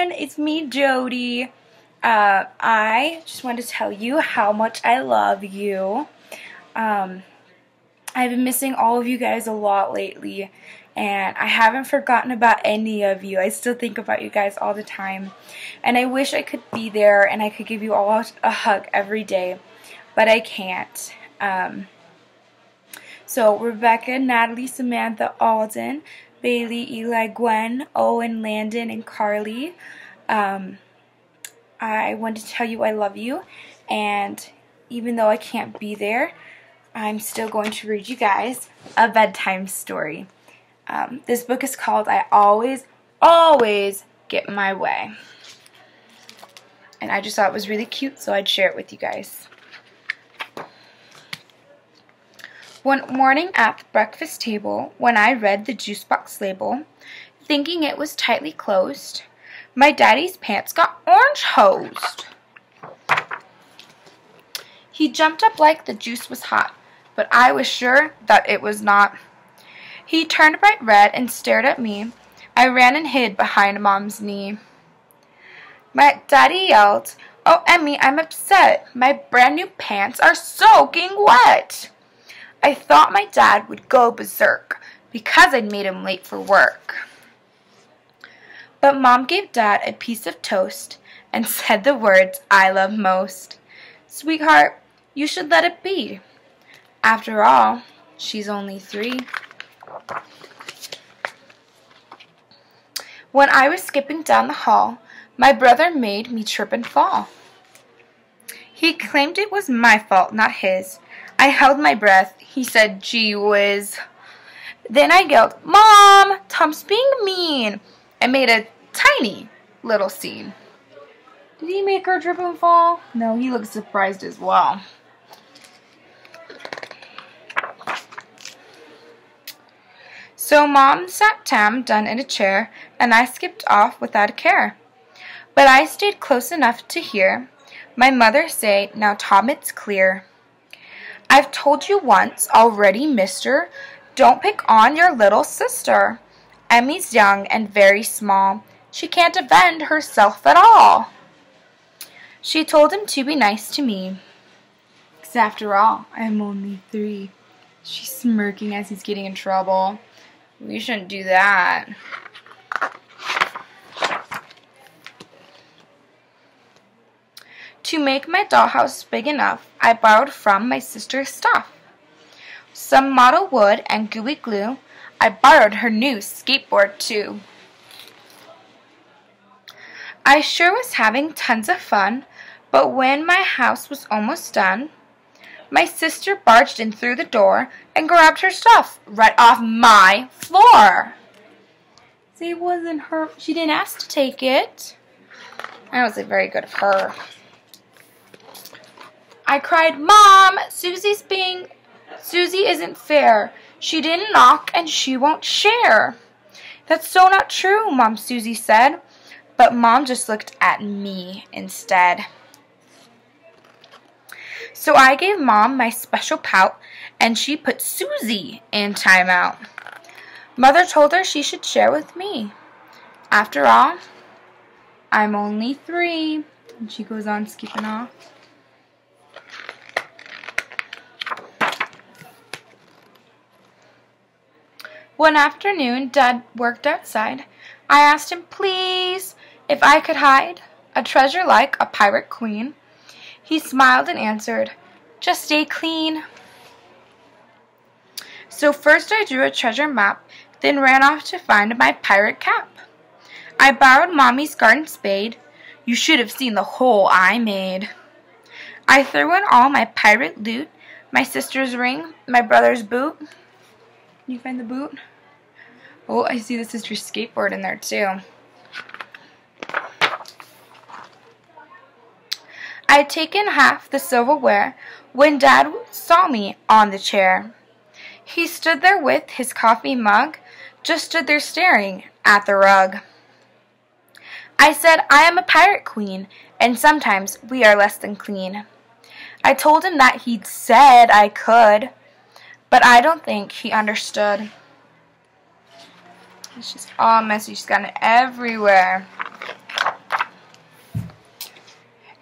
everyone, it's me, Jody. I just wanted to tell you how much I love you. I've been missing all of you guys a lot lately, and I haven't forgotten about any of you. I still think about you guys all the time, and I wish I could be there and I could give you all a hug every day, but I can't. So Rebecca, Natalie, Samantha, Alden, Bailey, Eli, Gwen, Owen, Landon, and Carly. I wanted to tell you I love you, and even though I can't be there, I'm still going to read you guys a bedtime story. This book is called I Always, Always Get My Way. And I just thought it was really cute, so I'd share it with you guys. One morning at the breakfast table, when I read the juice box label, thinking it was tightly closed, my daddy's pants got orange-hosed. He jumped up like the juice was hot, but I was sure that it was not. He turned bright red and stared at me. I ran and hid behind Mom's knee. My daddy yelled, "Oh, Emmy, I'm upset. My brand new pants are soaking wet." I thought my dad would go berserk because I'd made him late for work. But Mom gave Dad a piece of toast and said the words I love most. "Sweetheart, you should let it be. After all, she's only 3. When I was skipping down the hall, my brother made me trip and fall. He claimed it was my fault, not his. I held my breath. He said, "Gee whiz." Then I yelled, "Mom, Tom's being mean," and made a tiny little scene. Did he make her trip and fall? No, he looked surprised as well. So Mom sat Tam down in a chair, and I skipped off without a care. But I stayed close enough to hear my mother say, "Now, Tom, it's clear. I've told you once already, mister, don't pick on your little sister. Emmy's young and very small. She can't defend herself at all." She told him to be nice to me, 'cause after all, I'm only 3. She's smirking as he's getting in trouble. We shouldn't do that. To make my dollhouse big enough, I borrowed from my sister's stuff. Some model wood and gooey glue. I borrowed her new skateboard too. I sure was having tons of fun, but when my house was almost done, my sister barged in through the door and grabbed her stuff right off my floor. See, it wasn't her. She didn't ask to take it. That wasn't very good of her. I cried, "Mom, Susie isn't fair. She didn't knock and she won't share." "That's so not true," Mom Susie said. But Mom just looked at me instead. So I gave Mom my special pout, and she put Susie in timeout. Mother told her she should share with me. After all, I'm only 3. And she goes on skipping off. One afternoon, Dad worked outside. I asked him, please, if I could hide a treasure like a pirate queen. He smiled and answered, "Just stay clean." So first I drew a treasure map, then ran off to find my pirate cap. I borrowed Mommy's garden spade. You should have seen the hole I made. I threw in all my pirate loot, my sister's ring, my brother's boot. Can you find the boot? Oh, I see the sister's skateboard in there too. I had taken half the silverware when Dad saw me on the chair. He stood there with his coffee mug, just stood there staring at the rug. I said, "I am a pirate queen, and sometimes we are less than clean." I told him that he'd said I could, but I don't think he understood. It's just all messy. She's got it everywhere.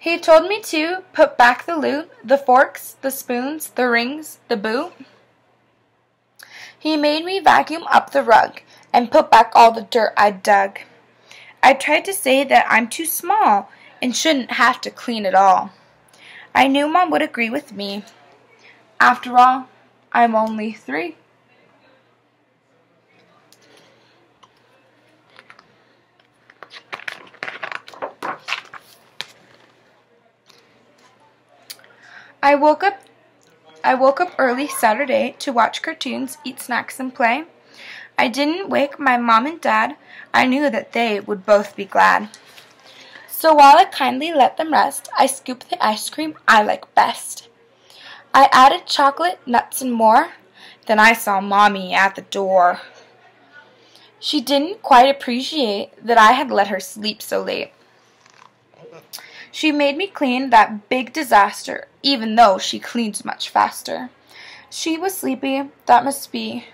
He told me to put back the loot, the forks, the spoons, the rings, the boot. He made me vacuum up the rug and put back all the dirt I'd dug. I tried to say that I'm too small and shouldn't have to clean it all. I knew Mom would agree with me. After all, I'm only 3. I woke up early Saturday to watch cartoons, eat snacks, and play. I didn't wake my mom and dad. I knew that they would both be glad. So while I kindly let them rest, I scooped the ice cream I like best. I added chocolate, nuts, and more. Then I saw Mommy at the door. She didn't quite appreciate that I had let her sleep so late. She made me clean that big disaster, even though she cleans much faster. She was sleepy, that must be.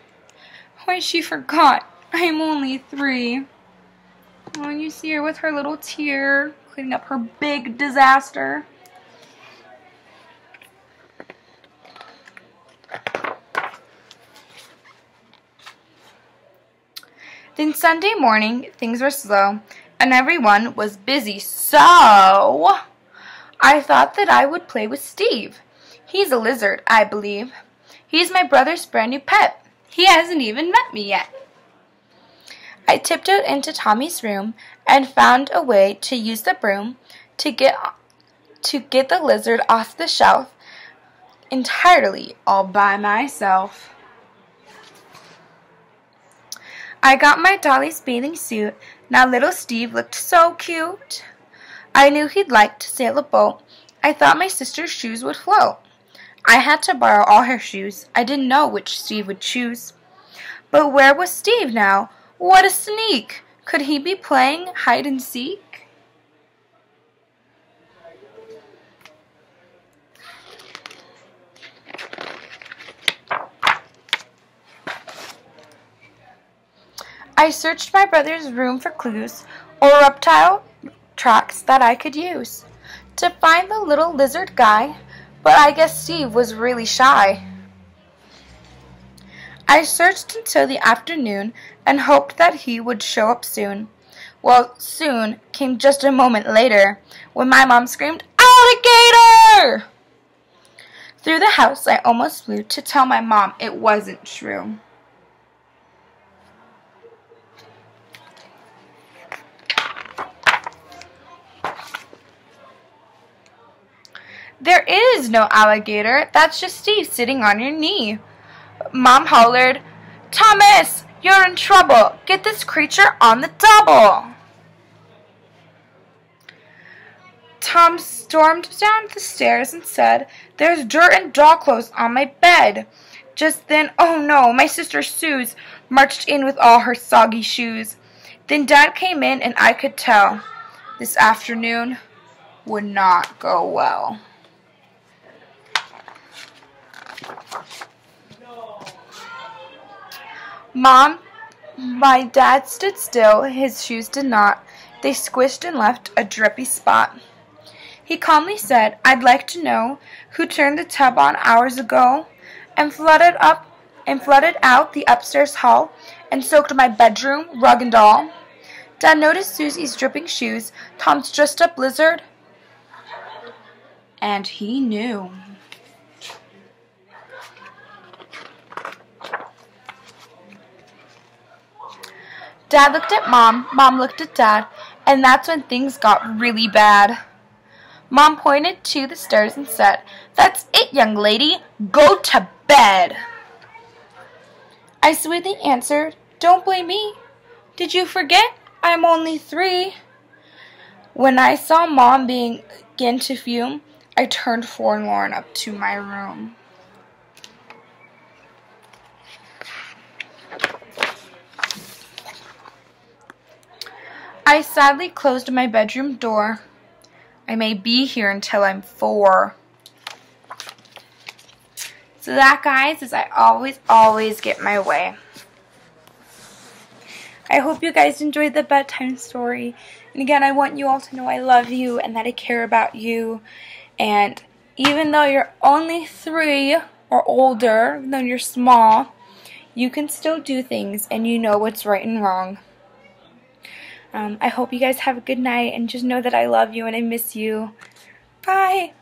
Why, she forgot. I'm only 3. Oh, you see her with her little tear, cleaning up her big disaster. Then Sunday morning, things were slow, and everyone was busy, so I thought that I would play with Steve. He's a lizard, I believe. He's my brother's brand new pet. He hasn't even met me yet. I tiptoed into Tommy's room and found a way to use the broom to get the lizard off the shelf entirely all by myself. I got my Dolly's bathing suit. Now little Steve looked so cute. I knew he'd like to sail a boat. I thought my sister's shoes would float. I had to borrow all her shoes. I didn't know which Steve would choose. But where was Steve now? What a sneak! Could he be playing hide and seek? I searched my brother's room for clues or reptile tracks that I could use to find the little lizard guy, but I guess Steve was really shy. I searched until the afternoon and hoped that he would show up soon. Well, soon came just a moment later when my mom screamed, "Alligator!" Through the house I almost flew to tell my mom it wasn't true. "There is no alligator. That's just Steve sitting on your knee." Mom hollered, "Thomas, you're in trouble. Get this creature on the double." Tom stormed down the stairs and said, "There's dirt and dog clothes on my bed." Just then, oh no, my sister Suze marched in with all her soggy shoes. Then Dad came in and I could tell this afternoon would not go well. Mom, my dad stood still. His shoes did not. They squished and left a drippy spot. He calmly said, "I'd like to know who turned the tub on hours ago and flooded out the upstairs hall and soaked my bedroom, rug and all." Dad noticed Susie's dripping shoes, Tom's dressed up lizard, and he knew. Dad looked at Mom, Mom looked at Dad, and that's when things got really bad. Mom pointed to the stairs and said, "That's it, young lady. Go to bed." I sweetly answered, "Don't blame me. Did you forget? I'm only 3. When I saw Mom begin to fume, I turned forlorn up to my room. I sadly closed my bedroom door. I may be here until I'm 4. So that, guys, is I always get my way. I hope you guys enjoyed the bedtime story. And again, I want you all to know I love you and that I care about you. And even though you're only 3 or older, even though you're small, you can still do things and you know what's right and wrong. I hope you guys have a good night and just know that I love you and I miss you. Bye!